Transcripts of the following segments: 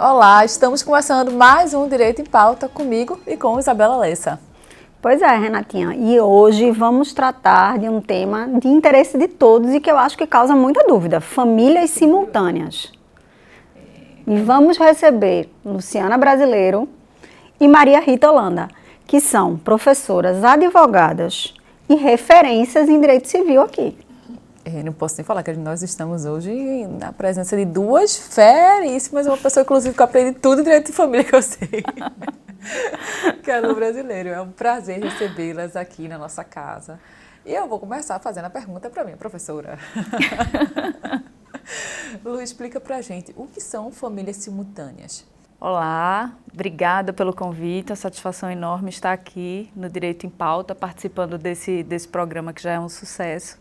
Olá, estamos começando mais um Direito em Pauta comigo e com Isabela Lessa. Pois é, Renatinha, e hoje vamos tratar de um tema de interesse de todos e que eu acho que causa muita dúvida, famílias simultâneas. E vamos receber Luciana Brasileiro e Maria Rita Holanda, que são professoras, advogadas e referências em direito civil aqui. Eu não posso nem falar que nós estamos hoje na presença de duas feríssimas, uma pessoa, inclusive, que aprende tudo em direito de família que eu sei, que é no Brasileiro. É um prazer recebê-las aqui na nossa casa. E eu vou começar fazendo a pergunta para minha professora. Lu, explica pra gente, o que são famílias simultâneas? Olá, obrigada pelo convite, a satisfação enorme estar aqui no Direito em Pauta, participando desse programa que já é um sucesso.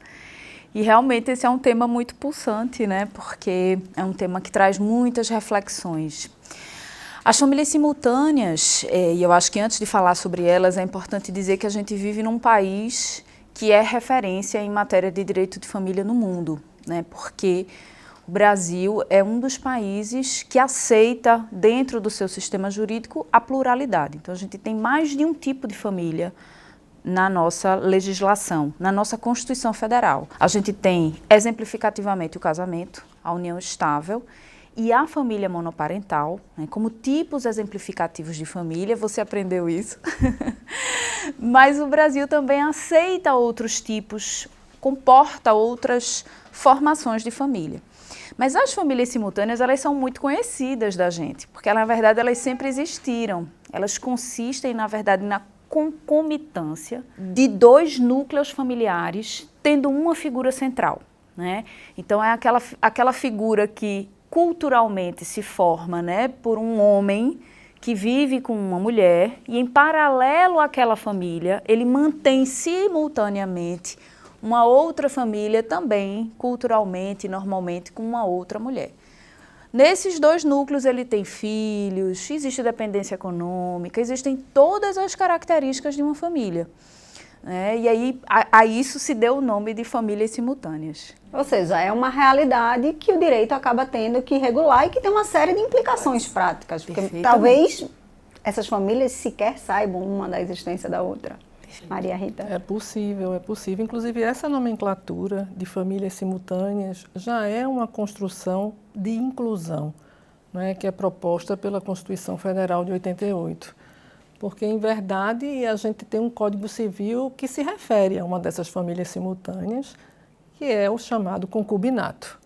E realmente esse é um tema muito pulsante, né? Porque é um tema que traz muitas reflexões. As famílias simultâneas, e eu acho que antes de falar sobre elas, é importante dizer que a gente vive num país que é referência em matéria de direito de família no mundo, né? Porque o Brasil é um dos países que aceita, dentro do seu sistema jurídico, a pluralidade. Então, a gente tem mais de um tipo de família na nossa legislação, na nossa Constituição Federal. A gente tem, exemplificativamente, o casamento, a união estável e a família monoparental, né, como tipos exemplificativos de família. Você aprendeu isso. Mas o Brasil também aceita outros tipos, comporta outras formações de família. Mas as famílias simultâneas, elas são muito conhecidas da gente, porque, na verdade, elas sempre existiram. Elas consistem, na verdade, na concomitância de dois núcleos familiares, tendo uma figura central, né? Então, é aquela figura que culturalmente se forma, né, por um homem que vive com uma mulher e, em paralelo àquela família, ele mantém simultaneamente uma outra família também, culturalmente e normalmente, com uma outra mulher. Nesses dois núcleos ele tem filhos, existe dependência econômica, existem todas as características de uma família. E aí a isso se deu o nome de famílias simultâneas. Ou seja, é uma realidade que o direito acaba tendo que regular e que tem uma série de implicações práticas. Porque talvez essas famílias sequer saibam uma da existência da outra. Maria Rita. É possível. Inclusive, essa nomenclatura de famílias simultâneas já é uma construção de inclusão, né, que é proposta pela Constituição Federal de 88. Porque, em verdade, a gente tem um Código Civil que se refere a uma dessas famílias simultâneas, que é o chamado concubinato,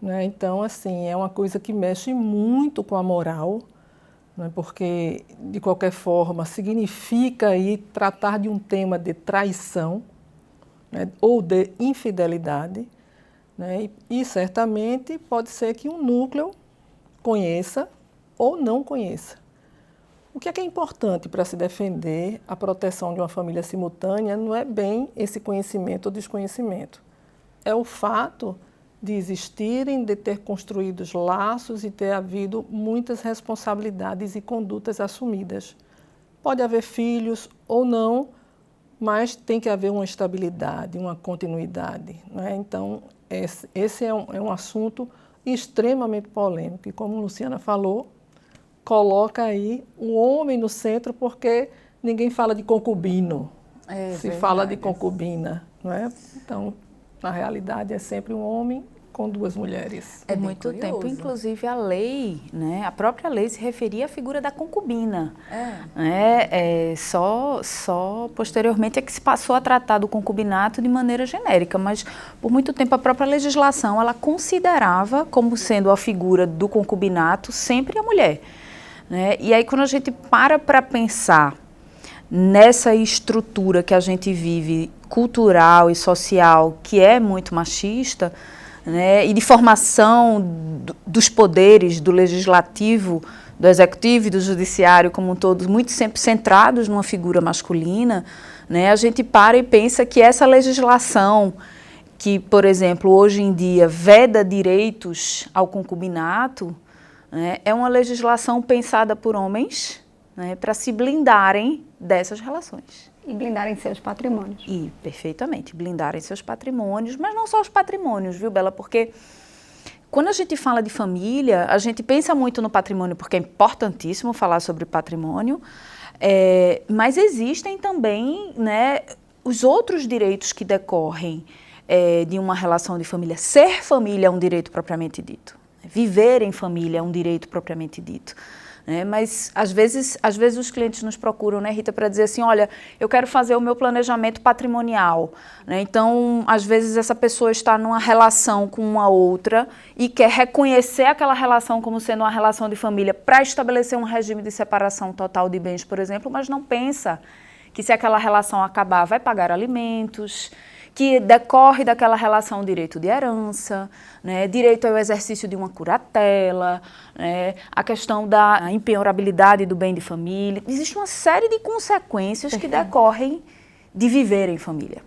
né? Então, assim, é uma coisa que mexe muito com a moral, porque, de qualquer forma, significa aí tratar de um tema de traição, né, ou de infidelidade, né, e certamente pode ser que um núcleo conheça ou não conheça. O que é importante para se defender a proteção de uma família simultânea não é bem esse conhecimento ou desconhecimento, é o fato de existirem, de ter construído laços e ter havido muitas responsabilidades e condutas assumidas. Pode haver filhos ou não, mas tem que haver uma estabilidade, uma continuidade, né? Então, esse é um assunto extremamente polêmico e, como Luciana falou, coloca aí o homem no centro porque ninguém fala de concubino, se fala de concubina, não é? Então, na realidade, é sempre um homem com duas mulheres. Por muito tempo, inclusive, a lei, né, a própria lei se referia à figura da concubina. Só posteriormente é que se passou a tratar do concubinato de maneira genérica, mas por muito tempo a própria legislação ela considerava como sendo a figura do concubinato sempre a mulher, né? E aí, quando a gente para pensar nessa estrutura que a gente vive, cultural e social, que é muito machista, né, e de formação dos poderes, do legislativo, do executivo e do judiciário como um todo, muito sempre centrados numa figura masculina, né, a gente para e pensa que essa legislação que, por exemplo, hoje em dia veda direitos ao concubinato, né, é uma legislação pensada por homens, né, para se blindarem dessas relações. E blindarem seus patrimônios. Perfeitamente, blindarem seus patrimônios, mas não só os patrimônios, viu, Bela? Porque Quando a gente fala de família, a gente pensa muito no patrimônio, porque é importantíssimo falar sobre patrimônio, mas existem também, né, os outros direitos que decorrem de uma relação de família. Ser família é um direito propriamente dito. Viver em família é um direito propriamente dito. Mas, às vezes os clientes nos procuram, né, Rita, para dizer assim, olha, eu quero fazer o meu planejamento patrimonial. Então, às vezes, essa pessoa está numa relação com uma outra e quer reconhecer aquela relação como sendo uma relação de família para estabelecer um regime de separação total de bens, por exemplo, mas não pensa que se aquela relação acabar, vai pagar alimentos, que decorre daquela relação direito de herança, né, direito ao exercício de uma curatela, né, a questão da impenhorabilidade do bem de família. Existe uma série de consequências que decorrem de viver em família.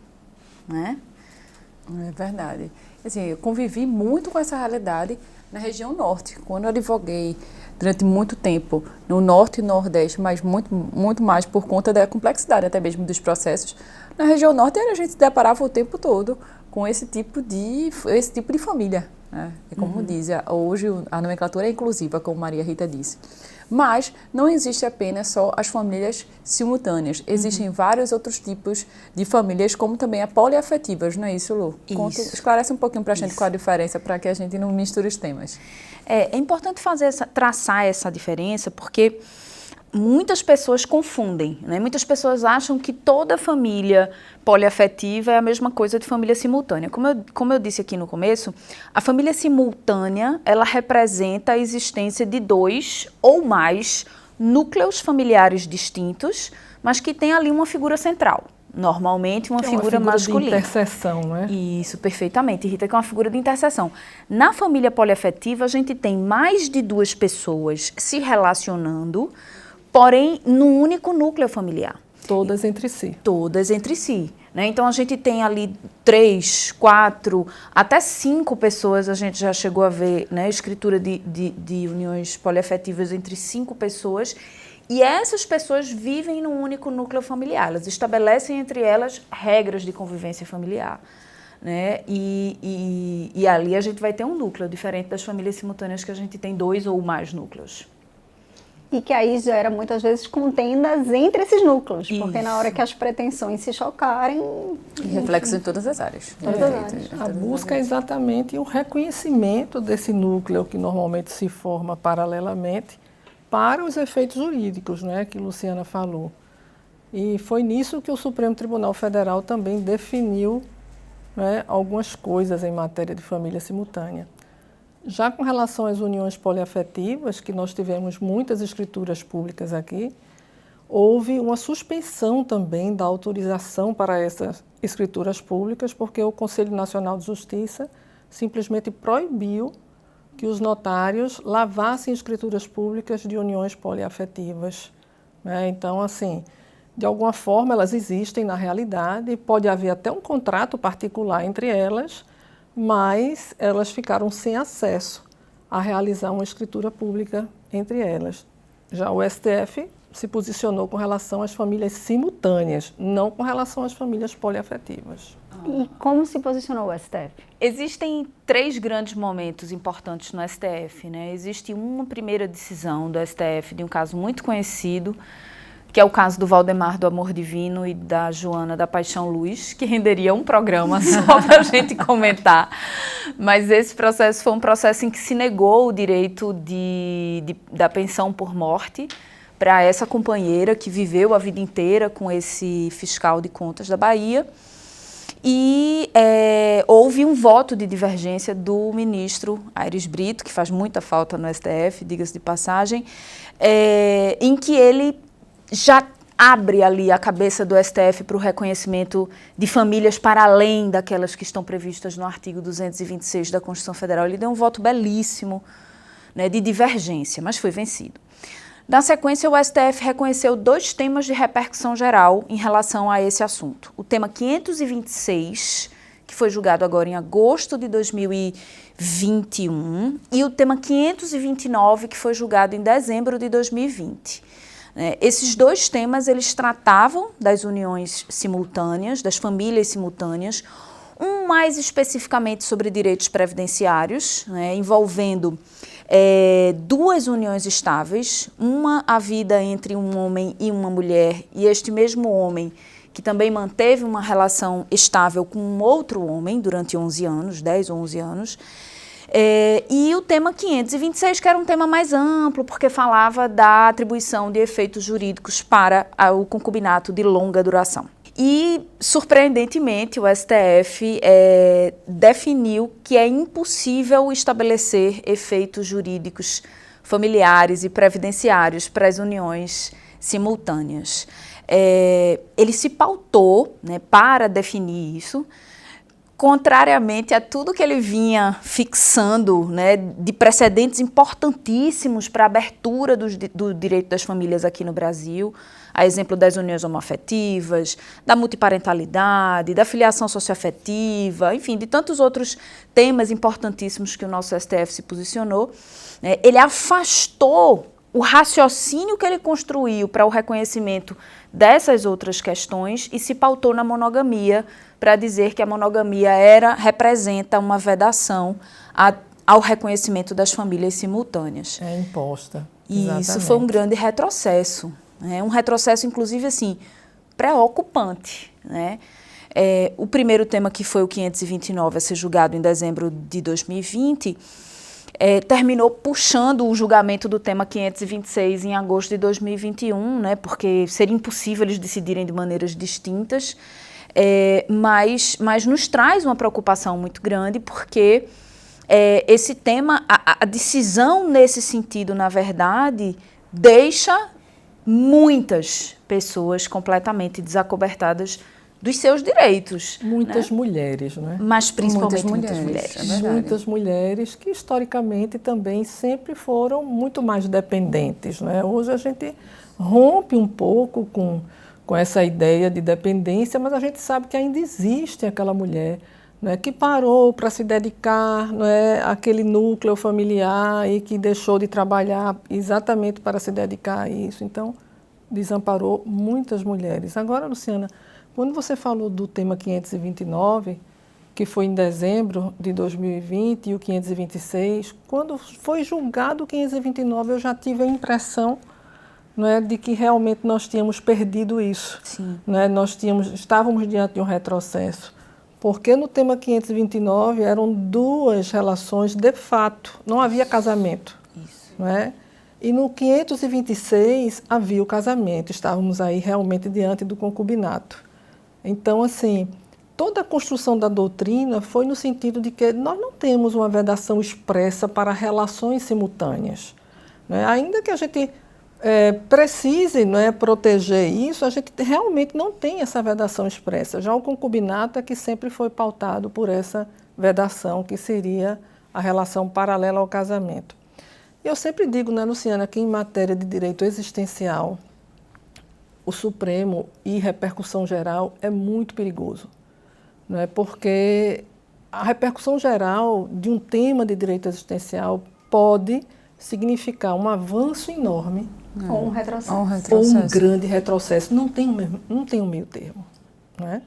Né? É verdade. Assim, eu convivi muito com essa realidade na região norte. Quando eu advoguei durante muito tempo no norte e nordeste, mas muito mais por conta da complexidade até mesmo dos processos, na região norte a gente se deparava o tempo todo com esse tipo de família. Né? E como diz, hoje a nomenclatura é inclusiva, como Maria Rita disse. Mas não existe apenas só as famílias simultâneas. Existem vários outros tipos de famílias, como também a poliafetivas, não é isso, Lu? Esclarece um pouquinho para a gente qual a diferença, para que a gente não misture os temas. É importante traçar essa diferença, porque muitas pessoas confundem, né? Muitas pessoas acham que toda família poliafetiva é a mesma coisa de família simultânea. Como eu disse aqui no começo, a família simultânea, ela representa a existência de 2 ou mais núcleos familiares distintos, mas que tem ali uma figura central. Normalmente uma figura masculina. De interseção, né? Isso, perfeitamente, Rita, que é uma figura de interseção. Na família poliafetiva, a gente tem mais de 2 pessoas se relacionando, porém, num único núcleo familiar. Todas entre si. Todas entre si. Né? Então, a gente tem ali 3, 4, até 5 pessoas, a gente já chegou a ver, né, escritura de uniões poliafetivas entre 5 pessoas, e essas pessoas vivem num único núcleo familiar. Elas estabelecem entre elas regras de convivência familiar. Né? E ali a gente vai ter um núcleo, diferente das famílias simultâneas que a gente tem 2 ou mais núcleos. E que aí gera muitas vezes contendas entre esses núcleos, porque na hora que as pretensões se chocarem... Reflexo em todas as áreas. A busca é exatamente o reconhecimento desse núcleo que normalmente se forma paralelamente para os efeitos jurídicos, né, que Luciana falou. E foi nisso que o Supremo Tribunal Federal também definiu, né, algumas coisas em matéria de família simultânea. Já com relação às uniões poliafetivas, que nós tivemos muitas escrituras públicas aqui, houve uma suspensão também da autorização para essas escrituras públicas, porque o Conselho Nacional de Justiça simplesmente proibiu que os notários lavassem escrituras públicas de uniões poliafetivas. Né? Então, assim, de alguma forma elas existem na realidade, pode haver até um contrato particular entre elas, mas elas ficaram sem acesso a realizar uma escritura pública entre elas. Já o STF se posicionou com relação às famílias simultâneas, não com relação às famílias poliafetivas. E como se posicionou o STF? Existem 3 grandes momentos importantes no STF. Né? Existe uma primeira decisão do STF de um caso muito conhecido, que é o caso do Valdemar do Amor Divino e da Joana da Paixão Luz, que renderia um programa só para a gente comentar. Mas esse processo foi um processo em que se negou o direito da pensão por morte para essa companheira que viveu a vida inteira com esse fiscal de contas da Bahia. E houve um voto de divergência do ministro Aires Brito, que faz muita falta no STF, diga-se de passagem, em que ele já abre ali a cabeça do STF para o reconhecimento de famílias para além daquelas que estão previstas no artigo 226 da Constituição Federal. Ele deu um voto belíssimo, né, de divergência, mas foi vencido. Na sequência, o STF reconheceu 2 temas de repercussão geral em relação a esse assunto. O tema 526, que foi julgado agora em agosto de 2021, e o tema 529, que foi julgado em dezembro de 2020. Esses 2 temas, eles tratavam das uniões simultâneas, das famílias simultâneas. um mais especificamente sobre direitos previdenciários, né, envolvendo duas uniões estáveis, uma a vida entre um homem e uma mulher, e este mesmo homem que também manteve uma relação estável com um outro homem durante 11 anos, 10 ou 11 anos, e o tema 526, que era um tema mais amplo, porque falava da atribuição de efeitos jurídicos para o concubinato de longa duração. E, surpreendentemente, o STF definiu que é impossível estabelecer efeitos jurídicos familiares e previdenciários para as uniões simultâneas. Ele se pautou, né, para definir isso, contrariamente a tudo que ele vinha fixando, né, de precedentes importantíssimos para a abertura do direito das famílias aqui no Brasil, a exemplo das uniões homoafetivas, da multiparentalidade, da filiação socioafetiva, enfim, de tantos outros temas importantíssimos que o nosso STF se posicionou. Ele afastou o raciocínio que ele construiu para o reconhecimento dessas outras questões e se pautou na monogamia, para dizer que a monogamia representa uma vedação ao reconhecimento das famílias simultâneas. É imposta. E Exatamente. isso foi um grande retrocesso. Um retrocesso, inclusive, assim, preocupante, né? O primeiro tema, que foi o 529, a ser julgado em dezembro de 2020, terminou puxando o julgamento do tema 526 em agosto de 2021, né? Porque seria impossível eles decidirem de maneiras distintas, mas nos traz uma preocupação muito grande, porque esse tema, a decisão nesse sentido, na verdade, deixa muitas pessoas completamente desacobertadas dos seus direitos. Muitas, né? mulheres, não é? Mas principalmente muitas mulheres. Muitas mulheres que historicamente também sempre foram muito mais dependentes, não é? Hoje a gente rompe um pouco com essa ideia de dependência, mas a gente sabe que ainda existe aquela mulher, não é, que parou para se dedicar, não é, àquele núcleo familiar e que deixou de trabalhar exatamente para se dedicar a isso. Então, desamparou muitas mulheres. Agora, Luciana, quando você falou do tema 529, que foi em dezembro de 2020, e o 526, quando foi julgado o 529, eu já tive a impressão, não é, de que realmente nós tínhamos perdido isso. Sim. Não é? Estávamos diante de um retrocesso. Porque no tema 529 eram duas relações de fato, não havia casamento. Isso. Não é? E no 526 havia o casamento, estávamos aí realmente diante do concubinato. Então, assim, toda a construção da doutrina foi no sentido de que nós não temos uma vedação expressa para relações simultâneas. Não é? Ainda que a gente precise, não é, proteger isso, a gente realmente não tem essa vedação expressa. Já o concubinato é que sempre foi pautado por essa vedação, que seria a relação paralela ao casamento. Eu sempre digo, né, Luciana, que em matéria de direito existencial, o Supremo e repercussão geral é muito perigoso, não é? Porque a repercussão geral de um tema de direito existencial pode significar um avanço enorme Ou um retrocesso. ou um grande retrocesso. Não tem um meio termo, não é?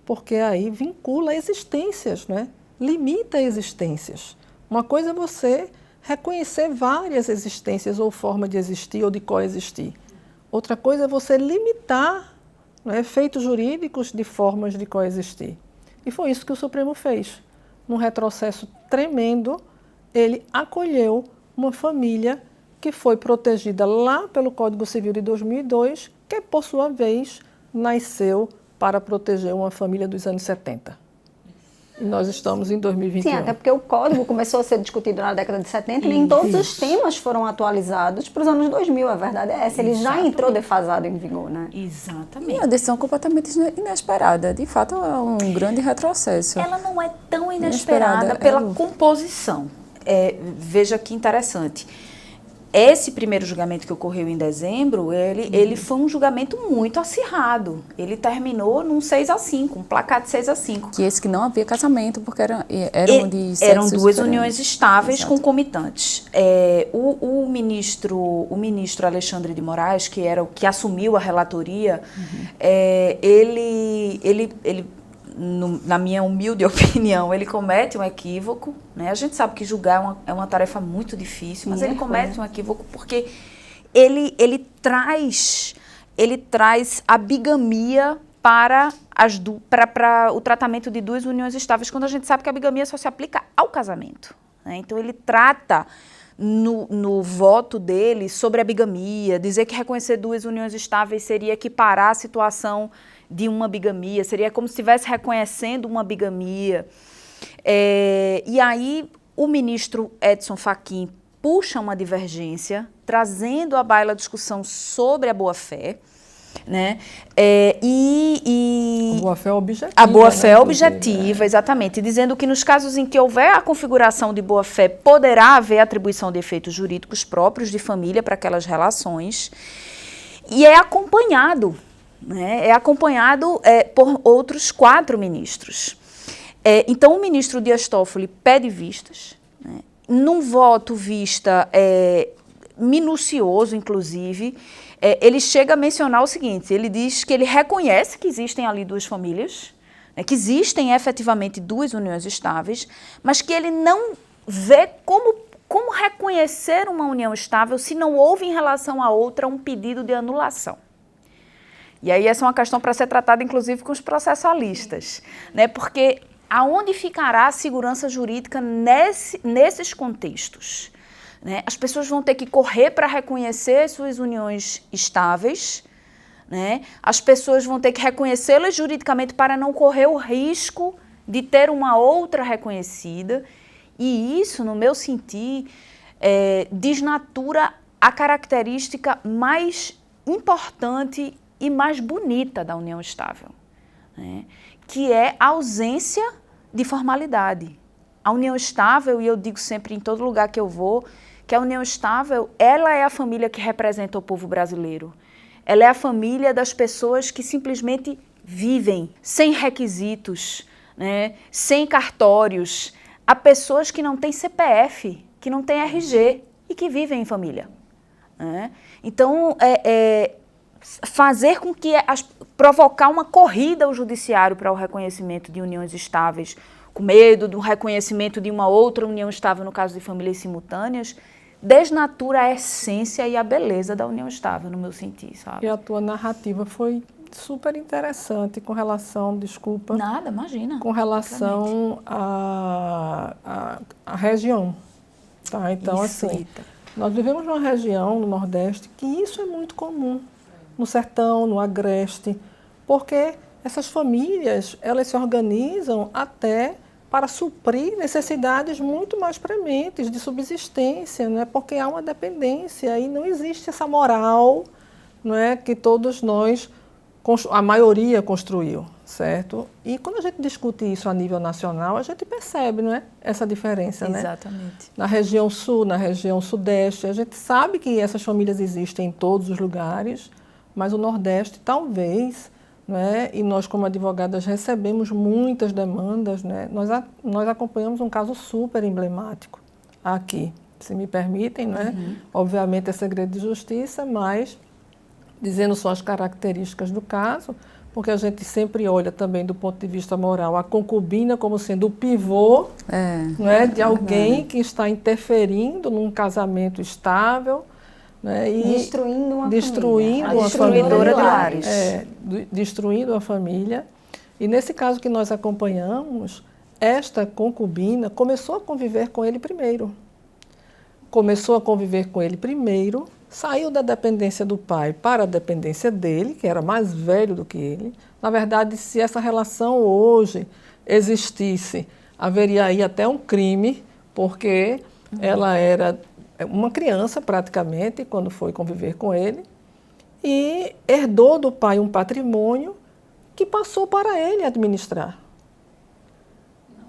Porque aí vincula existências, não é? Limita existências. Uma coisa é você reconhecer várias existências ou forma de existir ou de coexistir. Outra coisa é você limitar, não é, efeitos jurídicos de formas de coexistir. E foi isso que o Supremo fez. Num retrocesso tremendo, ele acolheu uma família que foi protegida lá pelo Código Civil de 2002, que, por sua vez, nasceu para proteger uma família dos anos 70. E nós estamos em 2021. Sim, até porque o código começou a ser discutido na década de 70 e nem todos os temas foram atualizados para os anos 2000, a verdade é essa. Ele já entrou defasado em vigor, né? Exatamente. E a decisão completamente inesperada. De fato, é um grande retrocesso. Ela não é tão inesperada pela composição. Veja que interessante. Esse primeiro julgamento que ocorreu em dezembro, ele foi um julgamento muito acirrado. Ele terminou num 6-5, um placar de 6-5. Que esse que não havia casamento, porque eram de Eram sexos duas diferentes. uniões estáveis. Exato. Concomitantes. O ministro Alexandre de Moraes, que era o que assumiu a relatoria, ele na minha humilde opinião, ele comete um equívoco, né? A gente sabe que julgar é uma tarefa muito difícil, mas ele comete um equívoco porque ele traz a bigamia para o tratamento de duas uniões estáveis, quando a gente sabe que a bigamia só se aplica ao casamento, né? Então ele trata no voto dele sobre a bigamia, dizer que reconhecer duas uniões estáveis seria equiparar a situação de uma bigamia, seria como se estivesse reconhecendo uma bigamia. E aí o ministro Edson Fachin puxa uma divergência, trazendo à baila a discussão sobre a boa-fé, né? A boa-fé objetiva. A boa-fé né, objetiva, exatamente, dizendo que nos casos em que houver a configuração de boa-fé, poderá haver atribuição de efeitos jurídicos próprios de família para aquelas relações, e é acompanhado, né? Por outros 4 ministros. Então, o ministro Dias Toffoli pede vistas, né? Num voto vista minucioso, inclusive, ele chega a mencionar o seguinte, ele diz que ele reconhece que existem ali 2 famílias, né, que existem efetivamente 2 uniões estáveis, mas que ele não vê como reconhecer uma união estável se não houve em relação à outra um pedido de anulação. E aí essa é uma questão para ser tratada, inclusive, com os processualistas, né, porque aonde ficará a segurança jurídica nesses contextos? Né? As pessoas vão ter que correr para reconhecer suas uniões estáveis, né? As pessoas vão ter que reconhecê-las juridicamente para não correr o risco de ter uma outra reconhecida, e isso, no meu sentir, desnatura a característica mais importante e mais bonita da união estável, né? Que é a ausência de formalidade. A união estável, e eu digo sempre em todo lugar que eu vou, que a união estável, ela é a família que representa o povo brasileiro. Ela é a família das pessoas que simplesmente vivem, sem requisitos, né, sem cartórios. Há pessoas que não têm CPF, que não têm RG e que vivem em família, né? Então, fazer com que provocar uma corrida ao judiciário para o reconhecimento de uniões estáveis, com medo do reconhecimento de uma outra união estável, no caso de famílias simultâneas, desnatura a essência e a beleza da união estável, no meu sentir, sabe? E a tua narrativa foi super interessante com relação, desculpa... Nada, imagina. Com relação à região, tá? Então, Isso, assim, Rita. nós vivemos numa região no Nordeste que isso é muito comum, no Sertão, no Agreste, porque essas famílias, elas se organizam até para suprir necessidades muito mais prementes de subsistência, né? Porque há uma dependência e não existe essa moral, não é, que todos nós, a maioria construiu, certo? E quando a gente discute isso a nível nacional, a gente percebe, não é, essa diferença, né? Exatamente. Na região sul, na região sudeste, a gente sabe que essas famílias existem em todos os lugares, mas o Nordeste talvez... Né? E nós, como advogadas, recebemos muitas demandas, né? Nós acompanhamos um caso super emblemático aqui, se me permitem, né? Obviamente é segredo de justiça, mas dizendo só as características do caso, porque a gente sempre olha também do ponto de vista moral a concubina como sendo o pivô, né? De alguém que está interferindo num casamento estável, né? E destruindo uma família. A destruidora de lares. Destruindo a família. E nesse caso que nós acompanhamos, esta concubina começou a conviver com ele primeiro. Saiu da dependência do pai para a dependência dele, que era mais velho do que ele. Na verdade, se essa relação hoje existisse, haveria aí até um crime, porque ela era uma criança praticamente quando foi conviver com ele e herdou do pai um patrimônio que passou para ele administrar.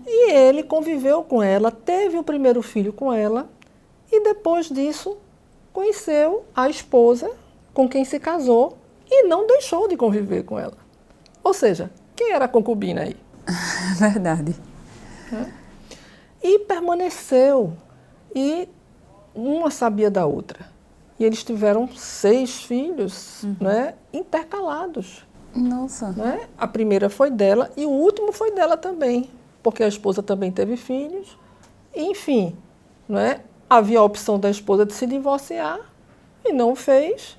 E ele conviveu com ela, teve o primeiro filho com ela e depois disso conheceu a esposa com quem se casou e não deixou de conviver com ela. Ou seja, quem era a concubina aí? Verdade. E permaneceu. E uma sabia da outra. E eles tiveram 6 filhos, né, intercalados. Nossa. Né? A primeira foi dela e o último foi dela também, porque a esposa também teve filhos. Enfim, né? Havia a opção da esposa de se divorciar e não fez.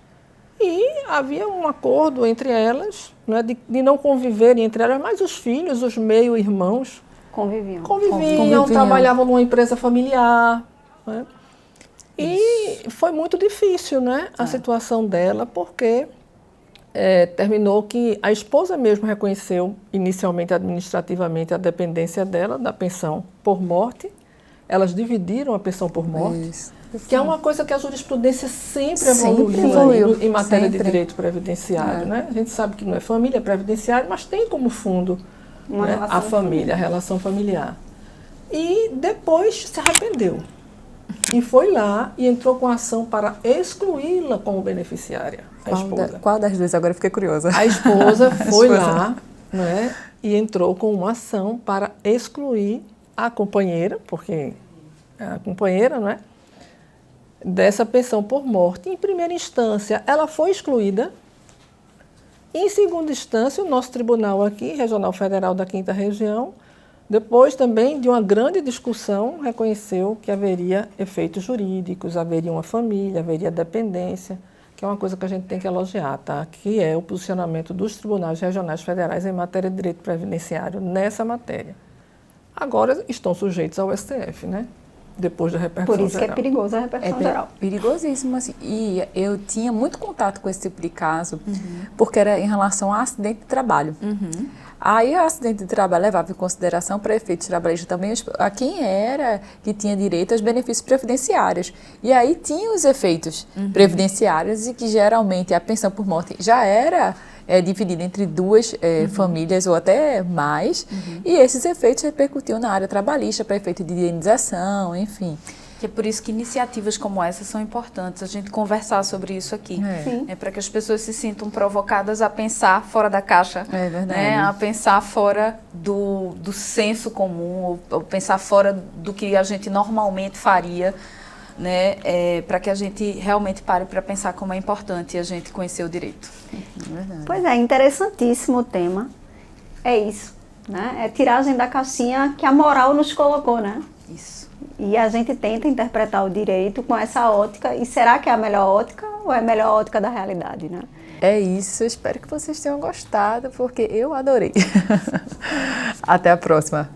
E havia um acordo entre elas, né? de não conviverem entre elas, mas os filhos, os meio-irmãos, conviviam, trabalhavam numa empresa familiar. Né? E foi muito difícil, né, a situação dela, porque terminou que a esposa mesmo reconheceu inicialmente administrativamente a dependência dela da pensão por morte. Elas dividiram a pensão por morte, que é uma coisa que a jurisprudência sempre evoluiu em matéria de direito previdenciário. Né? A gente sabe que não é família, é previdenciário, mas tem como fundo, né, a família, a relação familiar. E depois se arrependeu. E foi lá e entrou com ação para excluí-la como beneficiária, a esposa. Qual das duas? Agora eu fiquei curiosa. A esposa foi lá, né, e entrou com uma ação para excluir a companheira, porque é a companheira, né, dessa pensão por morte. Em primeira instância, ela foi excluída. Em segunda instância, o nosso tribunal aqui, Regional Federal da 5ª Região, depois também de uma grande discussão, reconheceu que haveria efeitos jurídicos, haveria uma família, haveria dependência, que é uma coisa que a gente tem que elogiar, tá? Que é o posicionamento dos tribunais regionais federais em matéria de direito previdenciário nessa matéria. Agora estão sujeitos ao STF, né? Depois da repercussão Por isso geral. que é perigosa a repercussão geral. Perigosíssimo, assim. E eu tinha muito contato com esse tipo de caso, porque era em relação a acidente de trabalho. Aí o acidente de trabalho levava em consideração para efeitos trabalhistas também a quem era que tinha direito aos benefícios previdenciários. E aí tinha os efeitos previdenciários e que geralmente a pensão por morte já era dividida entre duas famílias ou até mais. E esses efeitos repercutiam na área trabalhista para efeito de indenização, enfim. Que é por isso que iniciativas como essa são importantes, a gente conversar sobre isso aqui. É para que as pessoas se sintam provocadas a pensar fora da caixa, É verdade. né? A pensar fora do senso comum, ou pensar fora do que a gente normalmente faria, né? Para que a gente realmente pare para pensar como é importante a gente conhecer o direito. Pois é, interessantíssimo o tema. É isso, né? É tiragem da caixinha que a moral nos colocou, né? Isso. E a gente tenta interpretar o direito com essa ótica. E será que é a melhor ótica ou é a melhor ótica da realidade, né? É isso, eu espero que vocês tenham gostado, porque eu adorei. Até a próxima.